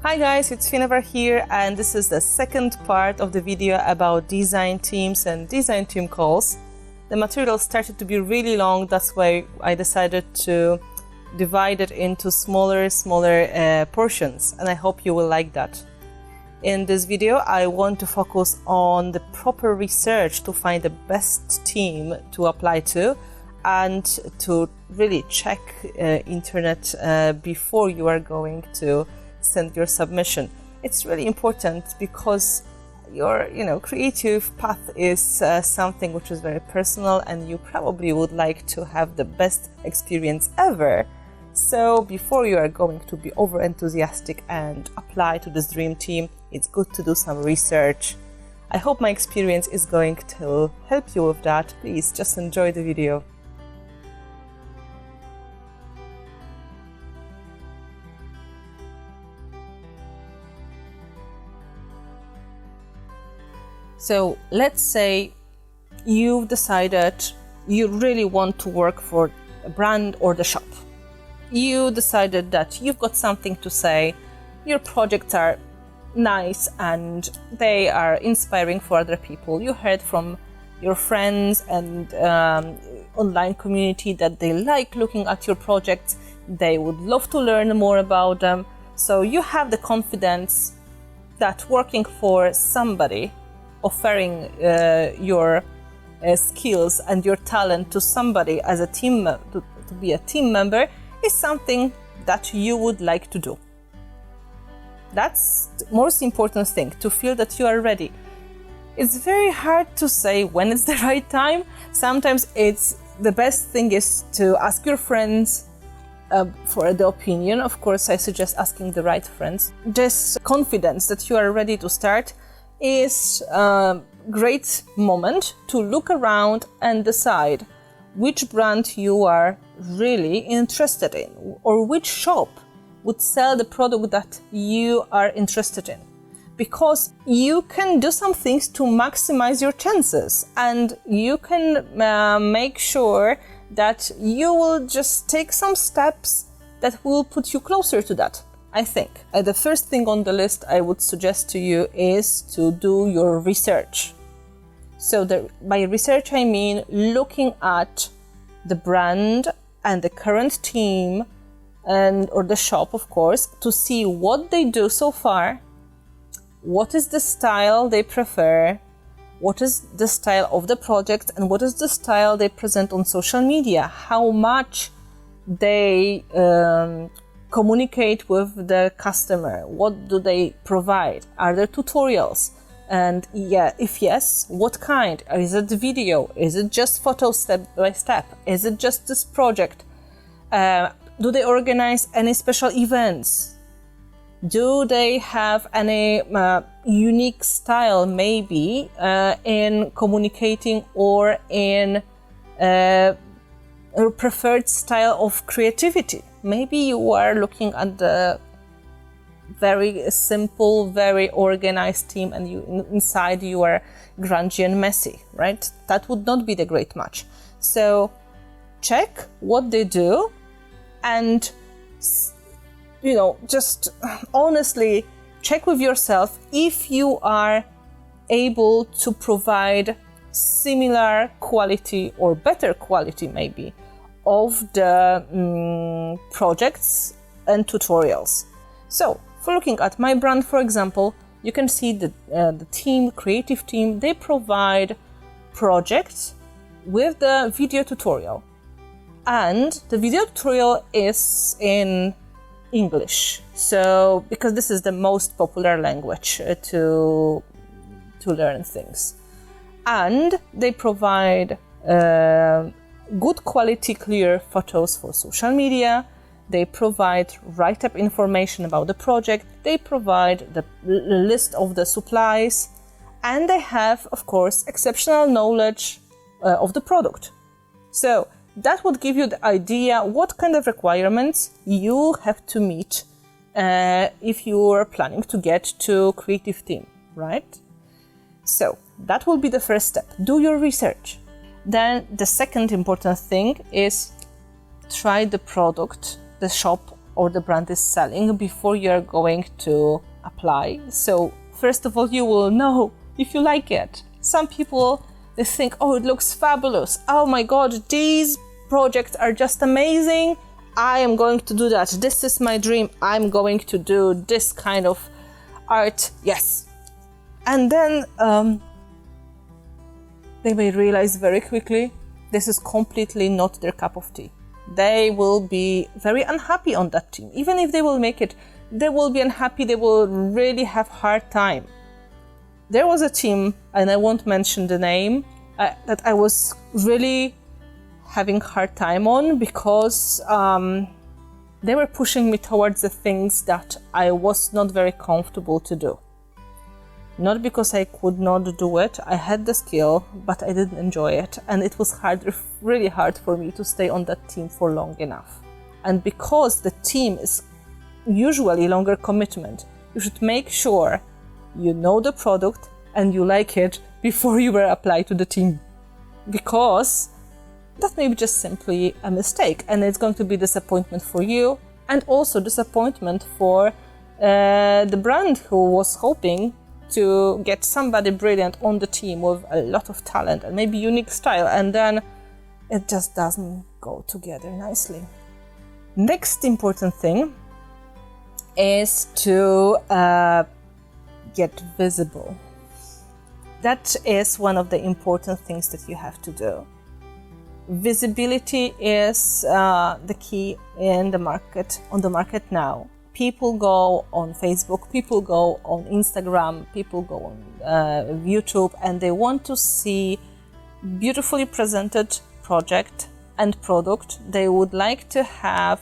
Hi guys, it's Finnabair here, and this is the second part of the video about design teams and design team calls. The material started to be really long, that's why I decided to divide it into smaller portions, and I hope you will like that. In this video, I want to focus on the proper research to find the best team to apply to and to really check internet before you are going to send your submission. It's really important because your creative path is something which is very personal, and you probably would like to have the best experience ever. So before you are going to be over enthusiastic and apply to this dream team, it's good to do some research. I hope my experience is going to help you with that. Please just enjoy the video. So let's say you've decided you really want to work for a brand or the shop. You decided that you've got something to say, your projects are nice and they are inspiring for other people. You heard from your friends and online community that they like looking at your projects, they would love to learn more about them. So you have the confidence that working for somebody, offering your skills and your talent to somebody as a team, to be a team member, is something that you would like to do. That's the most important thing, to feel that you are ready. It's very hard to say when it's the right time. Sometimes the best thing is to ask your friends for the opinion. Of course, I suggest asking the right friends. This confidence that you are ready to start is a great moment to look around and decide which brand you are really interested in, or which shop would sell the product that you are interested in. Because you can do some things to maximize your chances, and you can make sure that you will just take some steps that will put you closer to that. I think the first thing on the list I would suggest to you is to do your research. So by research I mean looking at the brand and the current team or the shop, of course, to see what they do so far, what is the style they prefer, what is the style of the project, and what is the style they present on social media, how much they communicate with the customer, what do they provide, are there tutorials, and if yes, what kind? Is it video? Is it just photos step by step? Is it just this project? Do they organize any special events? Do they have any unique style maybe in communicating, or in a preferred style of creativity? Maybe you are looking at the very simple, very organized team, and inside you are grungy and messy, right? That would not be the great match. So check what they do, and just honestly check with yourself if you are able to provide similar quality or better quality maybe of the projects and tutorials. So for looking at my brand, for example, you can see the creative team, they provide projects with the video tutorial, and the video tutorial is in English. So because this is the most popular language to learn things, and they provide good quality, clear photos for social media. They provide write-up information about the project. They provide the list of the supplies, and they have, of course, exceptional knowledge of the product. So that would give you the idea what kind of requirements you have to meet if you are planning to get to creative team, right? So that will be the first step. Do your research. Then the second important thing is try the product, the shop or the brand is selling before you're going to apply. So first of all, you will know if you like it. Some people, they think, oh, it looks fabulous. Oh my God, these projects are just amazing. I am going to do that. This is my dream. I'm going to do this kind of art. Yes. And then they may realize very quickly this is completely not their cup of tea. They will be very unhappy on that team. Even if they will make it, they will be unhappy. They will really have hard time. There was a team, and I won't mention the name, that I was really having hard time on because they were pushing me towards the things that I was not very comfortable to do. Not because I could not do it, I had the skill, but I didn't enjoy it. And it was really hard for me to stay on that team for long enough. And because the team is usually longer commitment, you should make sure you know the product and you like it before you will apply to the team. Because that may be just simply a mistake and it's going to be disappointment for you and also disappointment for the brand who was hoping to get somebody brilliant on the team with a lot of talent and maybe unique style, and then it just doesn't go together nicely. Next important thing is to get visible. That is one of the important things that you have to do. Visibility is the key in the market, on the market now. People go on Facebook, people go on Instagram, people go on YouTube, and they want to see beautifully presented project and product. They would like to have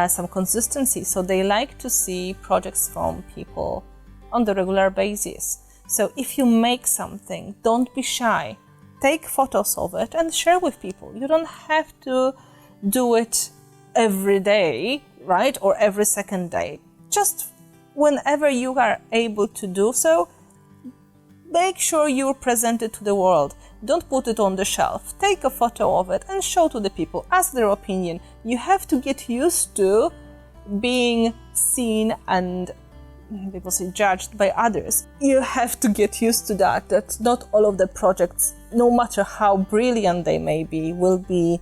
some consistency, so they like to see projects from people on the regular basis. So if you make something, don't be shy. Take photos of it and share with people. You don't have to do it every day, right? Or every second day. Just whenever you are able to do so, make sure you present it to the world. Don't put it on the shelf. Take a photo of it and show to the people. Ask their opinion. You have to get used to being seen and people say judged by others. You have to get used to that not all of the projects, no matter how brilliant they may be, will be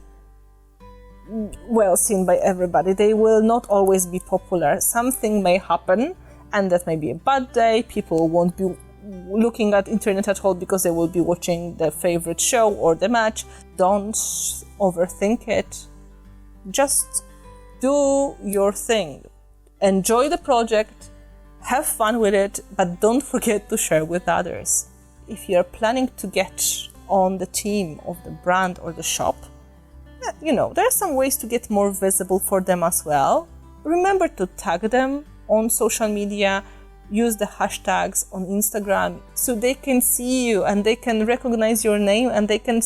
well seen by everybody. They will not always be popular. Something may happen and that may be a bad day. People won't be looking at internet at all because they will be watching their favorite show or the match. Don't overthink it. Just do your thing. Enjoy the project. Have fun with it, but don't forget to share with others. If you're planning to get on the team of the brand or the shop, there are some ways to get more visible for them as well. Remember to tag them on social media, use the hashtags on Instagram so they can see you and they can recognize your name and they can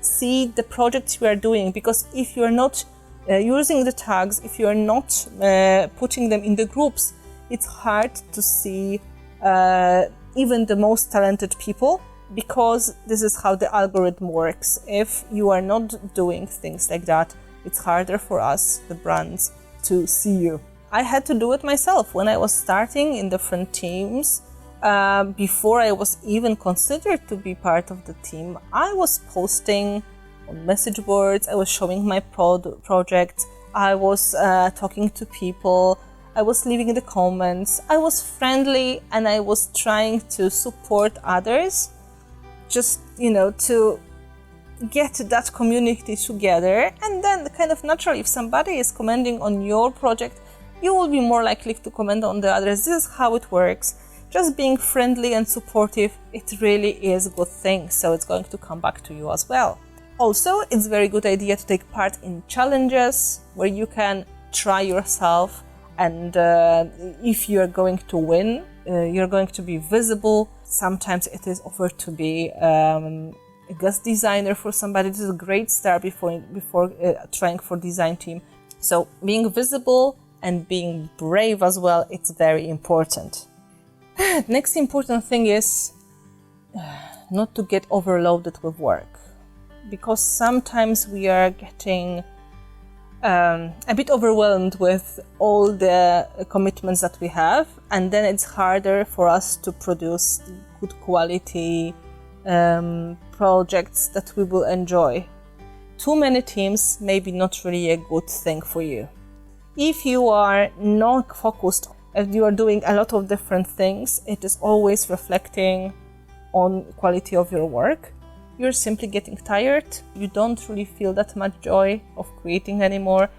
see the projects you are doing. Because if you are not using the tags, if you are not putting them in the groups, it's hard to see even the most talented people, because this is how the algorithm works. If you are not doing things like that, it's harder for us, the brands, to see you. I had to do it myself when I was starting in different teams. Before I was even considered to be part of the team, I was posting on message boards, I was showing my projects, I was talking to people, I was leaving the comments, I was friendly, and I was trying to support others, just, to get that community together. And then kind of naturally, if somebody is commenting on your project, you will be more likely to comment on the others. This is how it works. Just being friendly and supportive, it really is a good thing. So it's going to come back to you as well. Also, it's a very good idea to take part in challenges where you can try yourself. And if you're going to win, you're going to be visible. Sometimes it is offered to be a guest designer for somebody. This is a great start before trying for design team. So being visible and being brave as well, it's very important. Next important thing is not to get overloaded with work, because sometimes we are getting a bit overwhelmed with all the commitments that we have, and then it's harder for us to produce good quality projects that we will enjoy. Too many teams may be not really a good thing for you. If you are not focused, if you are doing a lot of different things, it is always reflecting on quality of your work. You're simply getting tired. You don't really feel that much joy of creating anymore.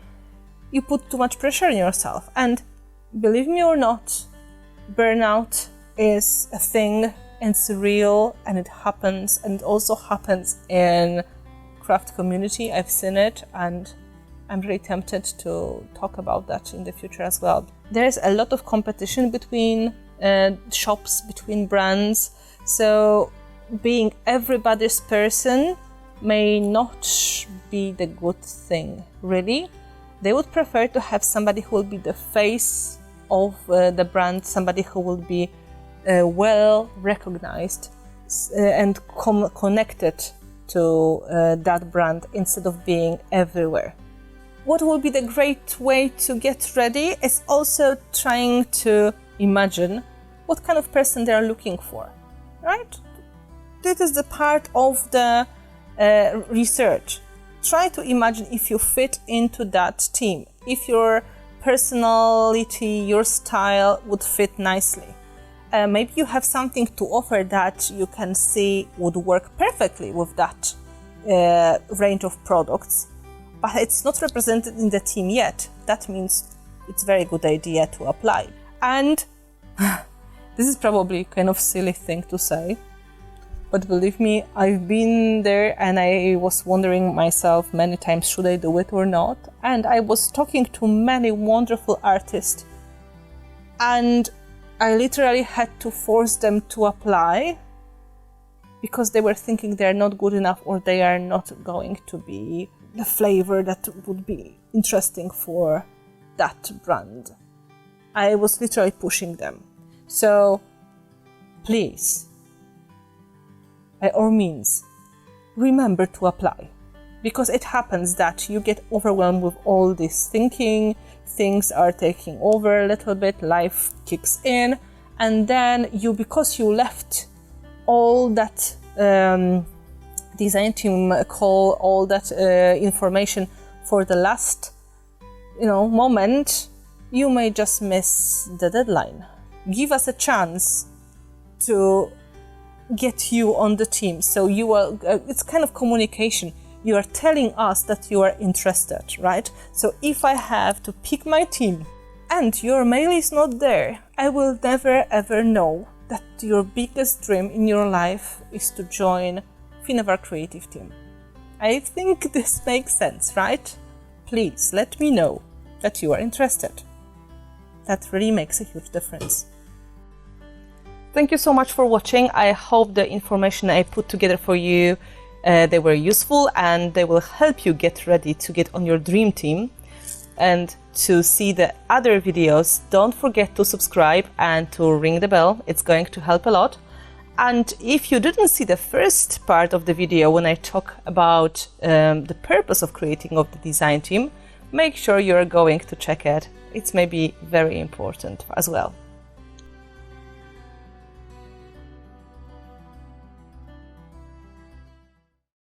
You put too much pressure on yourself. And believe me or not, burnout is a thing, and it's real, and it happens, and it also happens in craft community. I've seen it, and I'm really tempted to talk about that in the future as well. There's a lot of competition between shops, between brands. So being everybody's person may not be the good thing, really. They would prefer to have somebody who will be the face of the brand, somebody who will be well recognized and connected to that brand instead of being everywhere. What will be the great way to get ready is also trying to imagine what kind of person they are looking for, right? This is the part of the research. Try to imagine if you fit into that team, if your personality, your style would fit nicely. Maybe you have something to offer that you can see would work perfectly with that range of products, but it's not represented in the team yet. That means it's a very good idea to apply. And this is probably kind of silly thing to say, but believe me, I've been there and I was wondering myself many times, should I do it or not? And I was talking to many wonderful artists, and I literally had to force them to apply because they were thinking they're not good enough, or they are not going to be the flavor that would be interesting for that brand. I was literally pushing them. So please, by all means, remember to apply, because it happens that you get overwhelmed with all this thinking, things are taking over a little bit, life kicks in, and then because you left all that design team call, all that information for the last moment, you may just miss the deadline. Give us a chance to get you on the team. So you are, it's kind of communication. You are telling us that you are interested, right? So if I have to pick my team and your mail is not there, I will never ever know that your biggest dream in your life is to join Finnabair creative team. I think this makes sense, right? Please let me know that you are interested. That really makes a huge difference. Thank you so much for watching. I hope the information I put together for you, they were useful, and they will help you get ready to get on your dream team. And to see the other videos, don't forget to subscribe and to ring the bell. It's going to help a lot. And if you didn't see the first part of the video when I talk about the purpose of creating of the design team, make sure you're going to check it. It's maybe very important as well.